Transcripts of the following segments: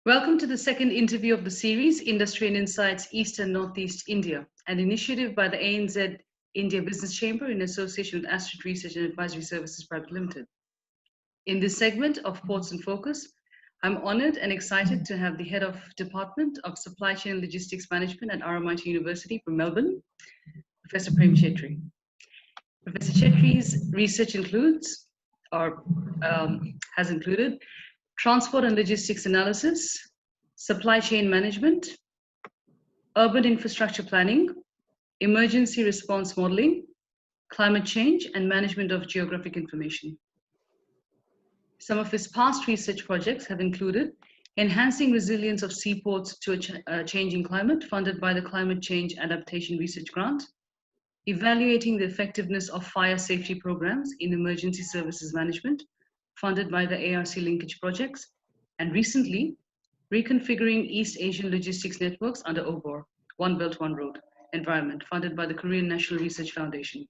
Welcome to the second interview of the series, Industry and Insights East and Northeast India, an initiative by the ANZ India Business Chamber in association with Astrid Research and Advisory Services Private Limited. In this segment of Ports in Focus, I'm honored and excited to have the Head of Department of Supply Chain and Logistics Management at RMIT University from Melbourne, Professor Prem Chhetri. Professor Chhetri's research has included transport and logistics analysis, supply chain management, urban infrastructure planning, emergency response modeling, climate change, and management of geographic information. Some of his past research projects have included enhancing resilience of seaports to a changing climate, funded by the Climate Change Adaptation Research Grant, evaluating the effectiveness of fire safety programs in emergency services management, funded by the ARC linkage projects, and recently, reconfiguring East Asian logistics networks under OBOR, One Belt, One Road environment, funded by the Korean National Research Foundation.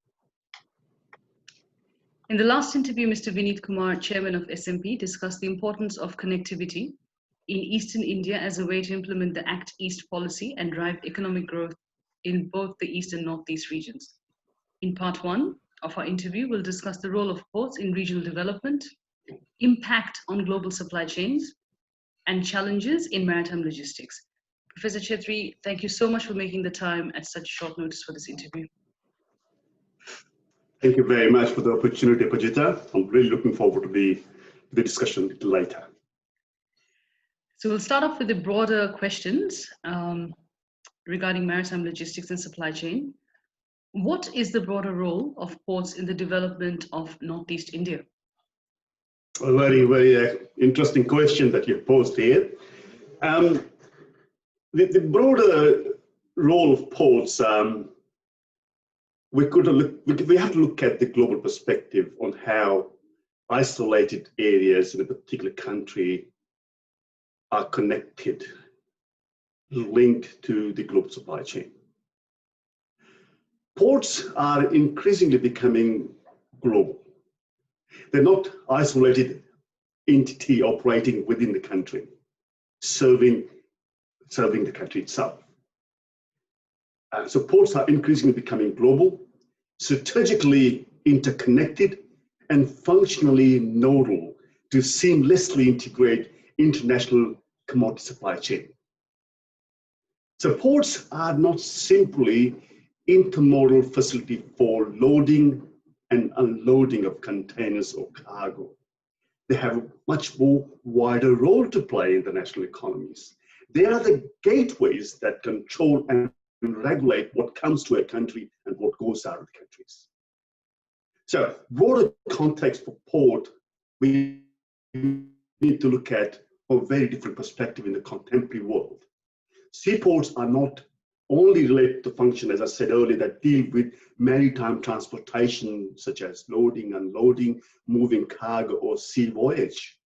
In the last interview, Mr. Vineet Kumar, Chairman of SMP, discussed the importance of connectivity in Eastern India as a way to implement the Act East policy and drive economic growth in both the East and Northeast regions. In part one of our interview, we'll discuss the role of ports in regional development, impact on global supply chains, and challenges in maritime logistics. Professor Chhetri, thank you so much for making the time at such short notice for this interview. Thank you very much for the opportunity, Pajita. I'm really looking forward to the discussion later. So we'll start off with the broader questions regarding maritime logistics and supply chain. What is the broader role of ports in the development of Northeast India? A very, very interesting question that you posed here. The broader role of ports, we have to look at the global perspective on how isolated areas in a particular country are connected, linked to the global supply chain. Ports are increasingly becoming global. They're not isolated entity operating within the country, serving the country itself. So ports are increasingly becoming global, strategically interconnected, and functionally nodal to seamlessly integrate international commodity supply chain. So ports are not simply intermodal facility for loading and unloading of containers or cargo. They have a much more wider role to play in the national economies. They are the gateways that control and regulate what comes to a country and what goes out of the countries. So, broader context for port, we need to look at a very different perspective in the contemporary world. Seaports are not only related to function, as I said earlier, that deal with maritime transportation, such as loading, unloading, moving cargo, or sea voyage.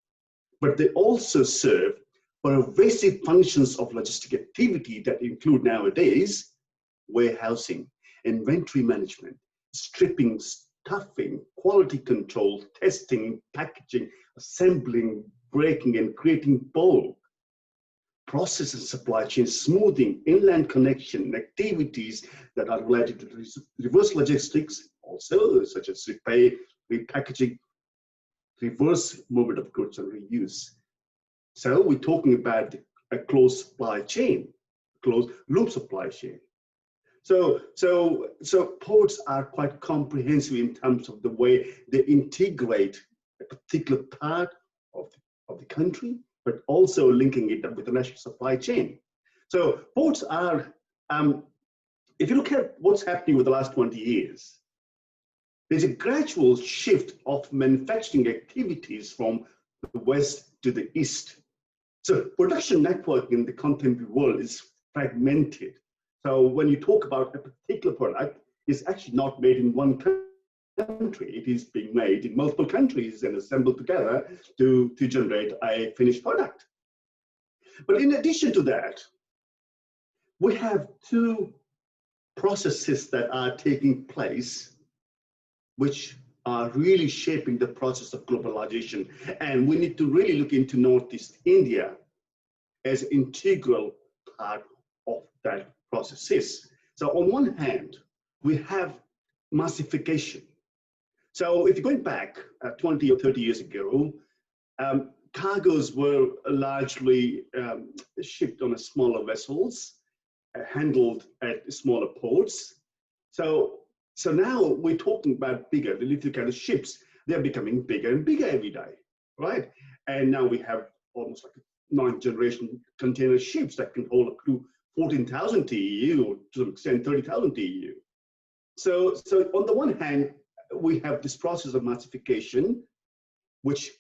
But they also serve pervasive functions of logistic activity that include nowadays warehousing, inventory management, stripping, stuffing, quality control, testing, packaging, assembling, breaking, and creating bulk, process and supply chain smoothing, inland connection, activities that are related to reverse logistics, also such as repair, repackaging, reverse movement of goods and reuse. So we're talking about a closed supply chain, closed loop supply chain. So ports are quite comprehensive in terms of the way they integrate a particular part of the country, but also linking it up with the national supply chain. So ports are, if you look at what's happening over the last 20 years, there's a gradual shift of manufacturing activities from the west to the east. So production network in the contemporary world is fragmented. So when you talk about a particular product, it's actually not made in one country. It is being made in multiple countries and assembled together to generate a finished product. But in addition to that, we have two processes that are taking place, which are really shaping the process of globalization. And we need to really look into Northeast India as an integral part of that process is. So on one hand, we have massification. So if you're going back 20 or 30 years ago, cargoes were largely shipped on smaller vessels, handled at smaller ports. So now we're talking about bigger, the little kind of ships. They're becoming bigger and bigger every day, right? And now we have almost like 9th generation container ships that can hold up to 14,000 TEU, or to some extent 30,000 TEU. So on the one hand, we have this process of massification, which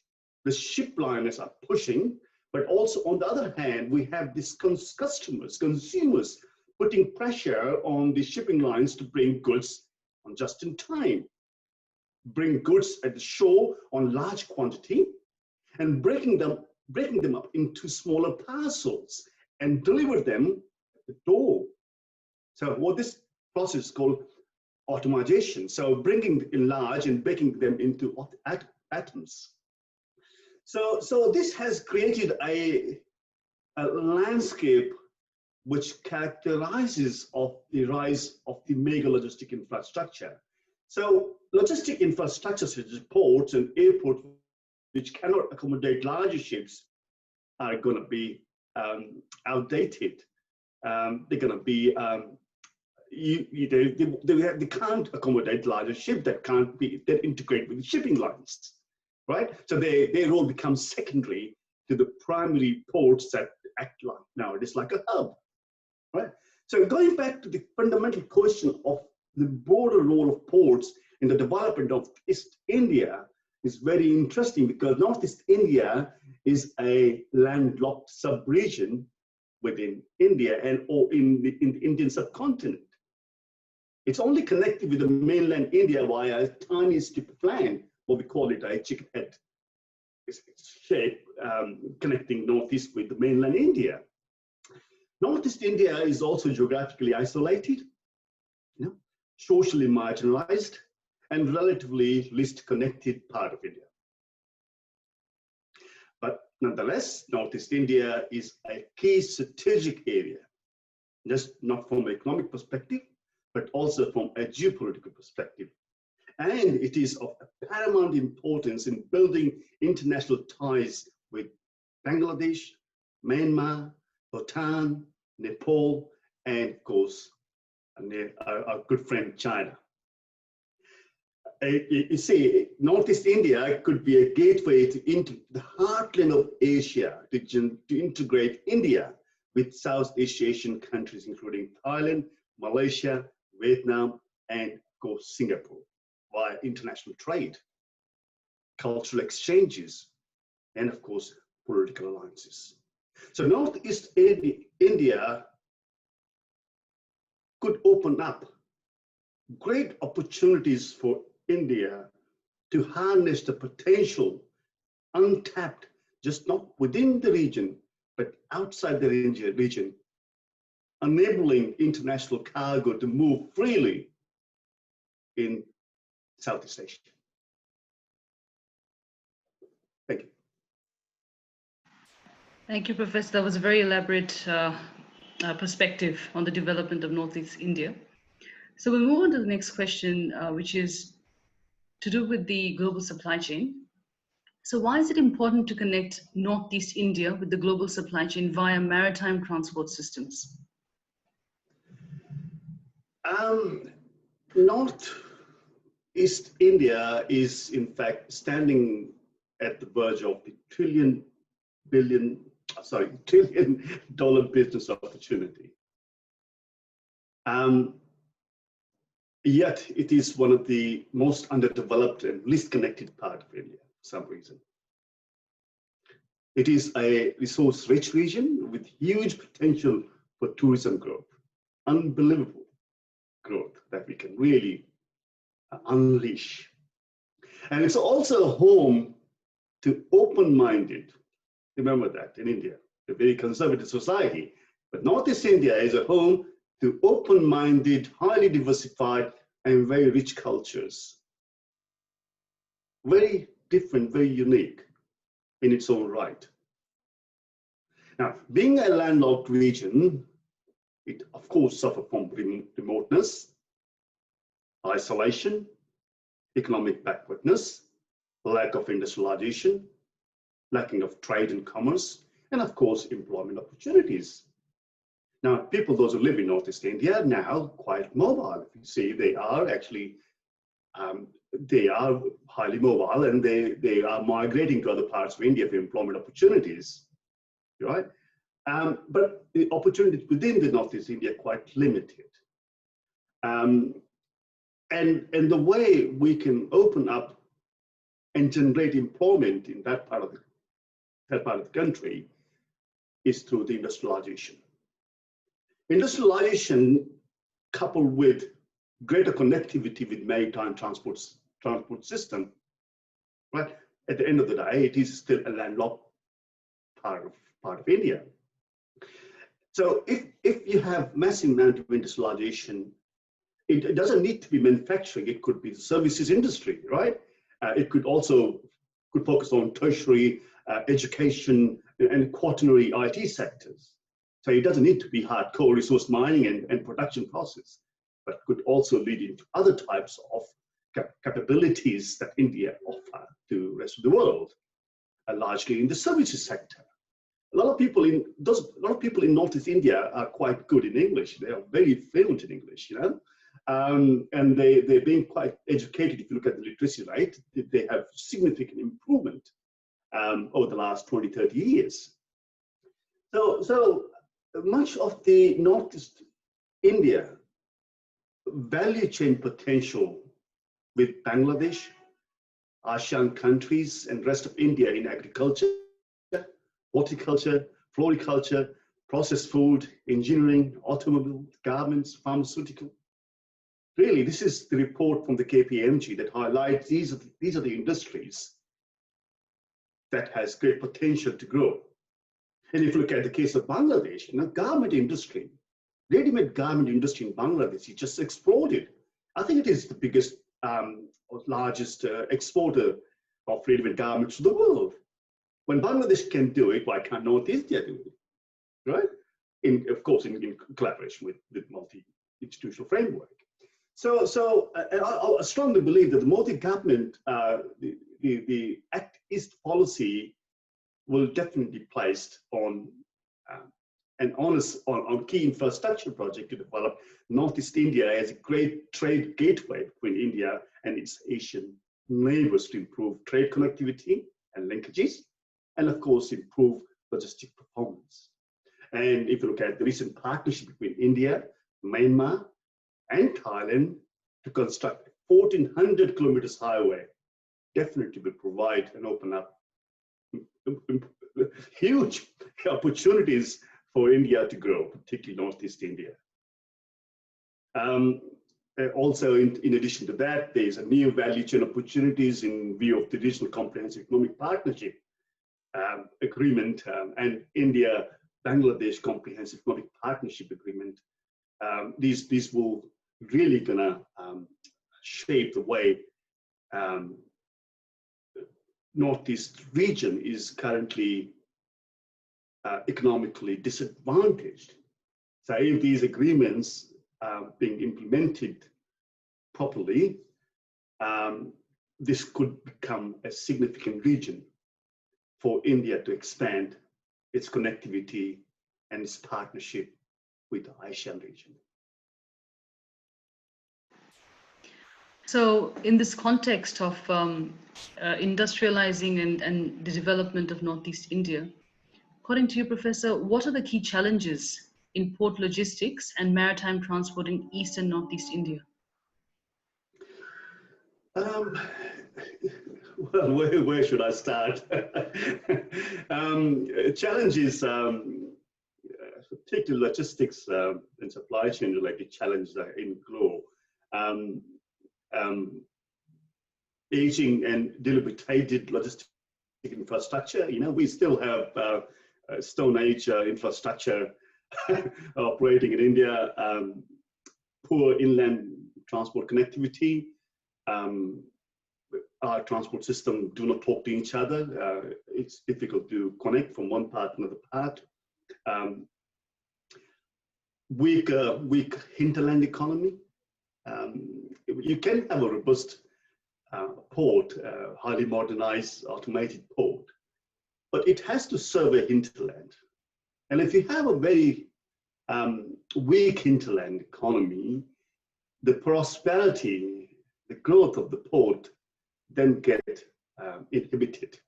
the ship liners are pushing, but also on the other hand, we have these consumers putting pressure on the shipping lines to bring goods on just in time, bring goods at the shore on large quantity, and breaking them up into smaller parcels and deliver them at the door. So what this process is called automation. So bringing in large and breaking them into atoms. So this has created a landscape which characterizes of the rise of the mega logistic infrastructure. So logistic infrastructure such as ports and airports, which cannot accommodate larger ships, are going to be outdated. They're going to be they can't accommodate larger ships that can't be integrate with the shipping lines, right? So their role becomes secondary to the primary ports that act like nowadays like a hub, right? So going back to the fundamental question of the broader role of ports in the development of East India is very interesting, because Northeast India is a landlocked sub-region within India and or in the Indian subcontinent. It's only connected with the mainland India via a tiny strip of land, what we call it a chicken head shape, connecting Northeast with the mainland India. Northeast India is also geographically isolated, socially marginalized, and relatively least connected part of India. But nonetheless, Northeast India is a key strategic area, just not from an economic perspective, but also from a geopolitical perspective. And it is of paramount importance in building international ties with Bangladesh, Myanmar, Bhutan, Nepal, and of course, our good friend China. You see, Northeast India could be a gateway into the heartland of Asia to integrate India with South Asian countries, including Thailand, Malaysia, Vietnam, and of course Singapore, via international trade, cultural exchanges, and of course political alliances. So Northeast India could open up great opportunities for India to harness the potential untapped, just not within the region, but outside the region, enabling international cargo to move freely in Southeast Asia. Thank you. Thank you, Professor. That was a very elaborate perspective on the development of Northeast India. So we'll move on to the next question, which is to do with the global supply chain. So why is it important to connect Northeast India with the global supply chain via maritime transport systems? Northeast India is in fact standing at the verge of the $1 trillion business opportunity. Yet it is one of the most underdeveloped and least connected part of India for some reason. It is a resource-rich region with huge potential for tourism growth, unbelievable growth that we can really unleash. And it's also a home to open-minded, remember that in India, a very conservative society, but Northeast India is a home to open-minded, highly diversified, and very rich cultures. Very different, very unique in its own right. Now, being a landlocked region, it of course suffers from remoteness, isolation, economic backwardness, lack of industrialization, lacking of trade and commerce, and of course, employment opportunities. Now, people, those who live in Northeast India, are now quite mobile. If you see, they are actually, they are highly mobile, and they are migrating to other parts of India for employment opportunities, right? But the opportunities within the Northeast India are quite limited. And the way we can open up and generate employment in that part of the country is through the industrialization. Industrialization coupled with greater connectivity with maritime transport system, right? At the end of the day, it is still a landlocked part of India. So if you have massive amount of industrialization, it doesn't need to be manufacturing. It could be the services industry, right? It could also focus on tertiary education and quaternary IT sectors. So it doesn't need to be hardcore resource mining and production process, but could also lead into other types of capabilities that India offer to the rest of the world, largely in the services sector. A lot of people in Northeast India are quite good in English. They are very fluent in English, you know, and they're being quite educated. If you look at the literacy rate, they have significant improvement over the last 20, 30 years. So much of the Northeast India value chain potential with Bangladesh, ASEAN countries, and rest of India in agriculture, horticulture, floriculture, processed food, engineering, automobile, garments, pharmaceutical. Really, this is the report from the KPMG that highlights these are the industries that has great potential to grow. And if you look at the case of Bangladesh, you know, garment industry, ready-made garment industry in Bangladesh, it just exploded. I think it is the biggest or largest exporter of ready-made garments to the world. When Bangladesh can do it, why can't Northeast India do it, right? Of course, in collaboration with multi-institutional framework. So I strongly believe that the Modi government, the Act East policy will definitely be placed on an onus on key infrastructure project to develop Northeast India as a great trade gateway between India and its Asian neighbors to improve trade connectivity and linkages, and of course improve logistic performance. And if you look at the recent partnership between India, Myanmar, and Thailand to construct a 1,400 kilometers highway, definitely will provide and open up huge opportunities for India to grow, particularly Northeast India. Also, in addition to that, there's a new value chain opportunities in view of the Regional Comprehensive Economic Partnership Agreement and India-Bangladesh Comprehensive Economic Partnership Agreement. These will really gonna shape the way Northeast region is currently economically disadvantaged. So if these agreements are being implemented properly, this could become a significant region for India to expand its connectivity and its partnership with the ASEAN region. So in this context of industrializing and the development of Northeast India, according to you, Professor, what are the key challenges in port logistics and maritime transport in East and Northeast India? Well, where should I start? Challenges, particularly logistics and supply chain related challenges in GLO. Aging and dilapidated logistic infrastructure. You know, we still have Stone Age infrastructure operating in India, poor inland transport connectivity. Our transport system do not talk to each other. It's difficult to connect from one part to another part. weak hinterland economy. You can have a robust port, highly modernized, automated port, but it has to serve a hinterland. And if you have a very weak hinterland economy, the prosperity, the growth of the port then get inhibited.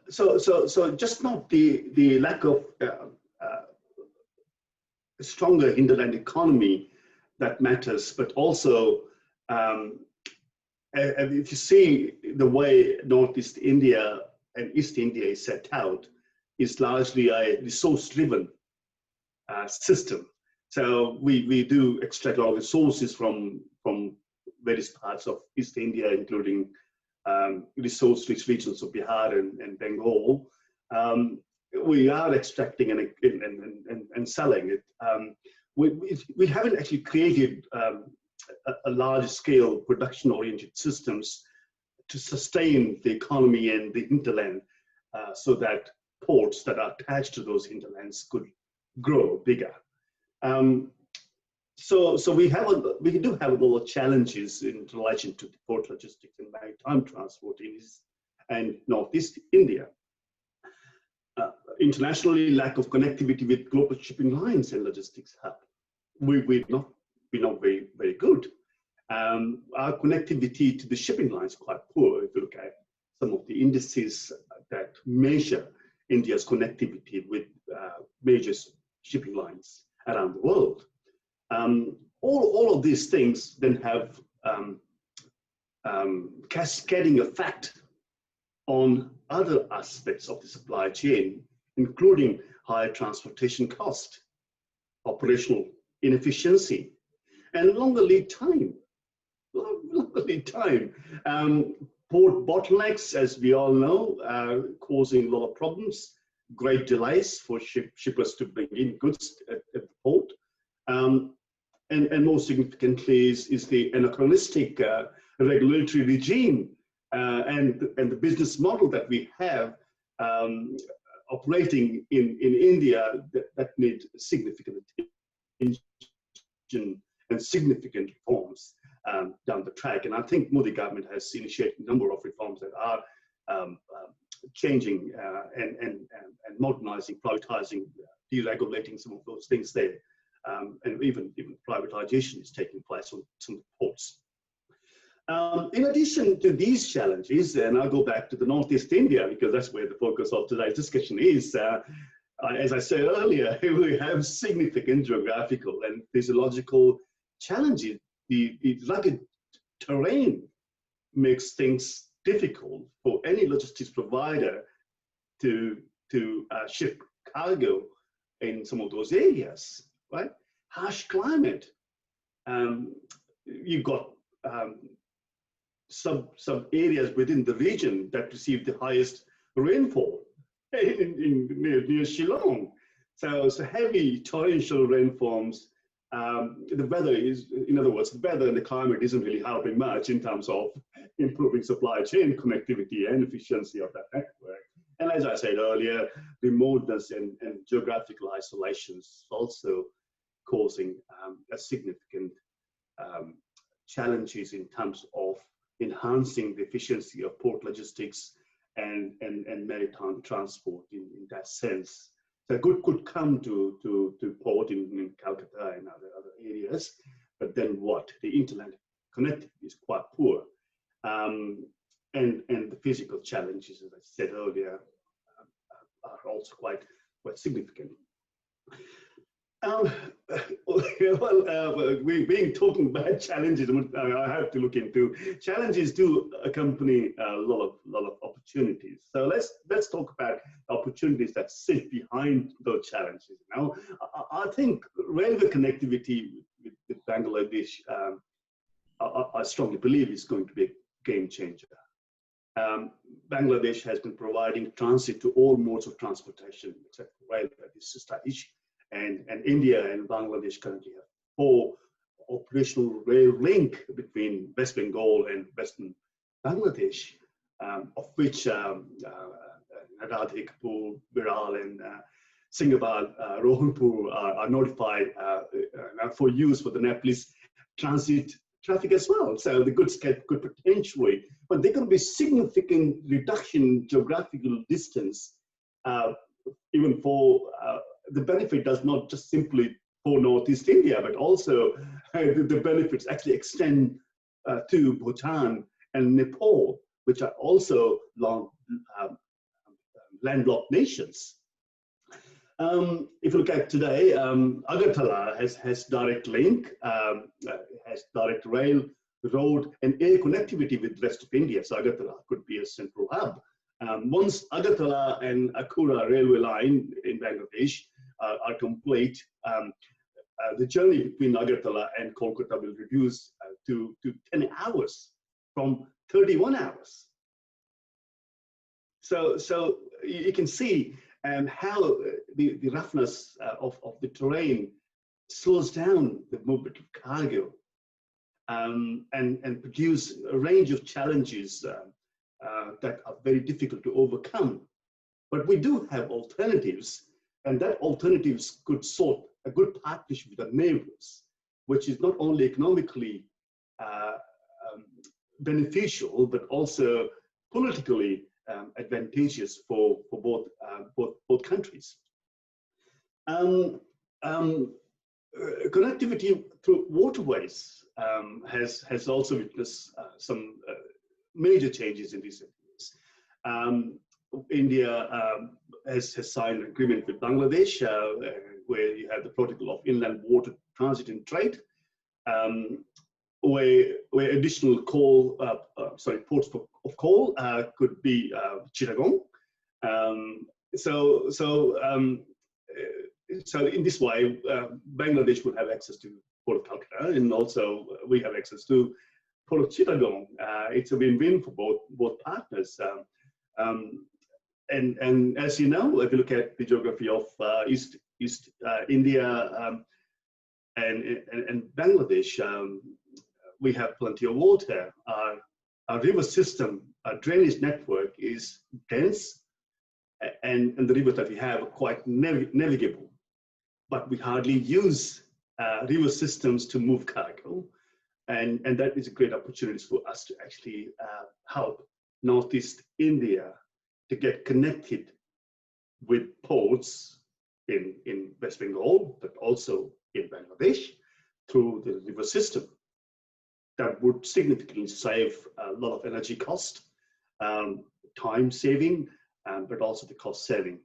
So just not the lack of stronger hinterland economy that matters, but also if you see the way Northeast India and East India is set out, is largely a resource-driven system. So we do extract all resources from various parts of East India, including resource-rich regions of Bihar and Bengal. We are extracting and selling it. We haven't actually created a large-scale production-oriented systems to sustain the economy and the hinterland, so that ports that are attached to those hinterlands could grow bigger. So we do have a lot of challenges in relation to port logistics and maritime transport in East and Northeast India. Internationally, lack of connectivity with global shipping lines and logistics hub. We're not very good. Our connectivity to the shipping lines is quite poor. If you look at some of the indices that measure India's connectivity with major shipping lines around the world. All of these things then have cascading effect on other aspects of the supply chain, including higher transportation cost, operational inefficiency, and longer lead time. Port bottlenecks, as we all know, causing a lot of problems, great delays for shippers to bring in goods at the port. And more significantly is the anachronistic regulatory regime and the business model that we have operating in India that need significant attention and significant reforms down the track. And I think Modi government has initiated a number of reforms that are changing and modernizing, privatizing, deregulating some of those things there. And even privatization is taking place on some ports. In addition to these challenges, and I'll go back to the Northeast India because that's where the focus of today's discussion is. As I said earlier, we have significant geographical and physiological challenges. The rugged terrain makes things difficult for any logistics provider to ship cargo in some of those areas, right? Harsh climate. You've got some areas within the region that receive the highest rainfall near Shillong. So heavy torrential rainfalls. The weather is, in other words, the weather and the climate isn't really helping much in terms of improving supply chain connectivity and efficiency of that network. And as I said earlier, remoteness and geographical isolation is also causing a significant challenges in terms of enhancing the efficiency of port logistics and maritime transport in that sense. So good could come to port in Calcutta and other areas, but then what? The interland connectivity is quite poor. And the physical challenges, as I said earlier, are also quite significant. We've been talking about challenges. I have to look into challenges. Do accompany a lot of opportunities. So let's talk about opportunities that sit behind those challenges. Now, I think railway connectivity with Bangladesh, I strongly believe is going to be a game changer. Bangladesh has been providing transit to all modes of transportation except for rail at this stage. And India and Bangladesh currently have 4 operational rail link between West Bengal and Western Bangladesh, of which Radhikapur, Viral, and Singapore, Rohanpur are notified for use for the Nepalese transit traffic as well. So the goods could potentially, but there could be significant reduction in geographical distance, even for the benefit does not just simply for Northeast India, but also the benefits actually extend to Bhutan and Nepal, which are also landlocked nations. If you look at today, Agartala has direct link, has direct rail, road, and air connectivity with the rest of India. So Agartala could be a central hub. Once Agartala and Akura railway line in Bangladesh are complete, the journey between Agartala and Kolkata will reduce to 10 hours from 31 hours. So you can see how the roughness of the terrain slows down the movement of cargo and produce a range of challenges that are very difficult to overcome. But we do have alternatives, and that alternatives could sort a good partnership with our neighbors, which is not only economically beneficial, but also politically advantageous for both countries. Connectivity through waterways has also witnessed some major changes in recent years. India has signed an agreement with Bangladesh where you have the protocol of inland water transit and trade, where additional ports of call could be Chittagong. So in this way, Bangladesh would have access to Port of Calcutta, and also we have access to Port of Chittagong. It's a win-win for both partners. And as you know, if you look at the geography of East India and Bangladesh, we have plenty of water. Our river system, our drainage network is dense, and the rivers that we have are quite navigable. But we hardly use river systems to move cargo, and that is a great opportunity for us to actually help Northeast India to get connected with ports in West Bengal, but also in Bangladesh through the river system. That would significantly save a lot of energy cost, time saving, but also the cost saving.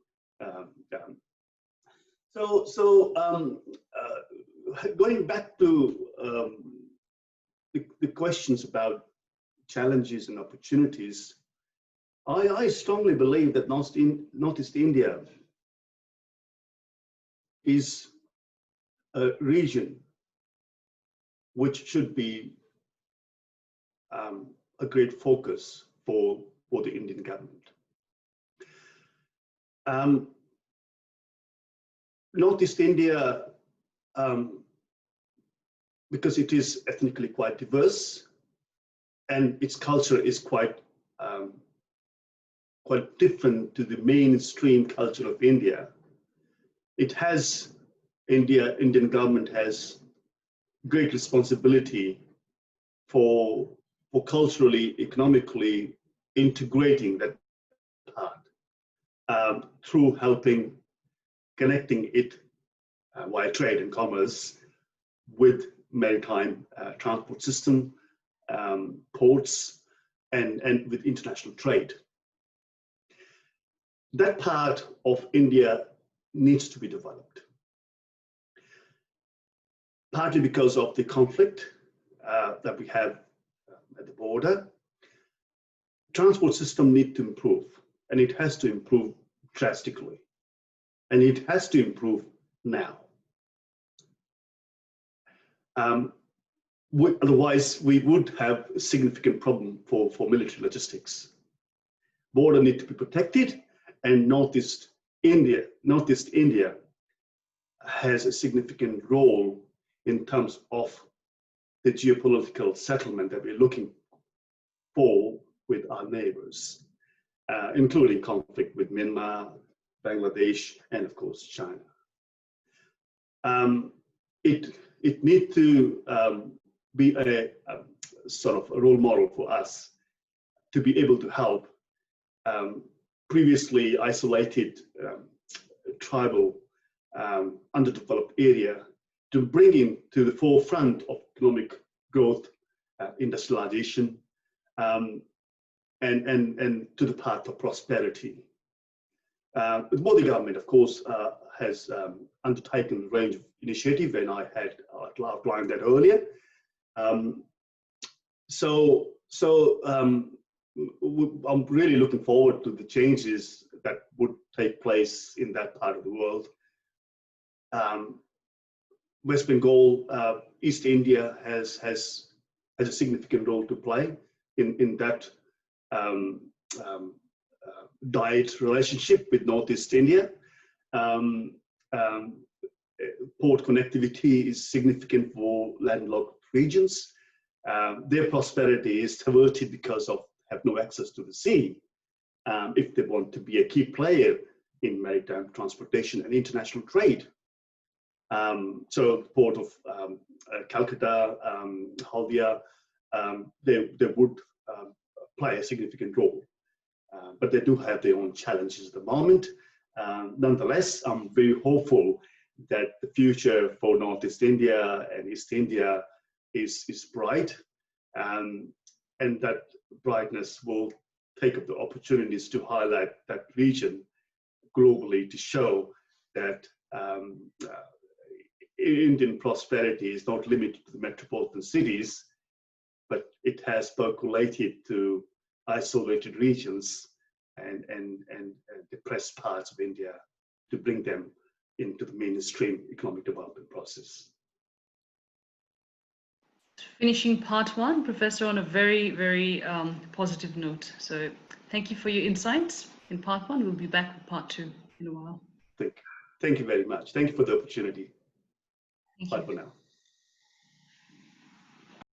Going back to the questions about challenges and opportunities, I strongly believe that Northeast India is a region which should be a great focus for the Indian government. Northeast India, because it is ethnically quite diverse and its culture is quite different to the mainstream culture of India, Indian government has great responsibility for culturally, economically integrating that part through connecting it via trade and commerce with maritime transport system, ports, and with international trade. That part of India needs to be developed, partly because of the conflict that we have at the border. Transport system needs to improve, and it has to improve drastically, and it has to improve now. Otherwise, we would have a significant problem for military logistics. Border need to be protected, and Northeast India has a significant role in terms of the geopolitical settlement that we're looking for with our neighbors. including conflict with Myanmar, Bangladesh, and of course China. It needs to be a sort of a role model for us to be able to help previously isolated tribal underdeveloped area to bring in to the forefront of economic growth, industrialization, and to the path of prosperity. The Modi government, of course, has undertaken a range of initiatives, and I had outlined that earlier. I'm really looking forward to the changes that would take place in that part of the world. West Bengal, East India has a significant role to play in that direct relationship with Northeast India. Port connectivity is significant for landlocked regions. Their prosperity is thwarted because of have no access to the sea if they want to be a key player in maritime transportation and international trade. So the port of Calcutta, Haldia, they would play a significant role. But they do have their own challenges at the moment. Nonetheless, I'm very hopeful that the future for Northeast India and East India is bright, and that brightness will take up the opportunities to highlight that region globally to show that Indian prosperity is not limited to the metropolitan cities, but it has percolated to isolated regions and depressed parts of India to bring them into the mainstream economic development process. Finishing part one, Professor, on a very, very positive note. So thank you for your insights in part one. We'll be back with part two in a while. Thank you very much. Thank you for the opportunity. Bye for now.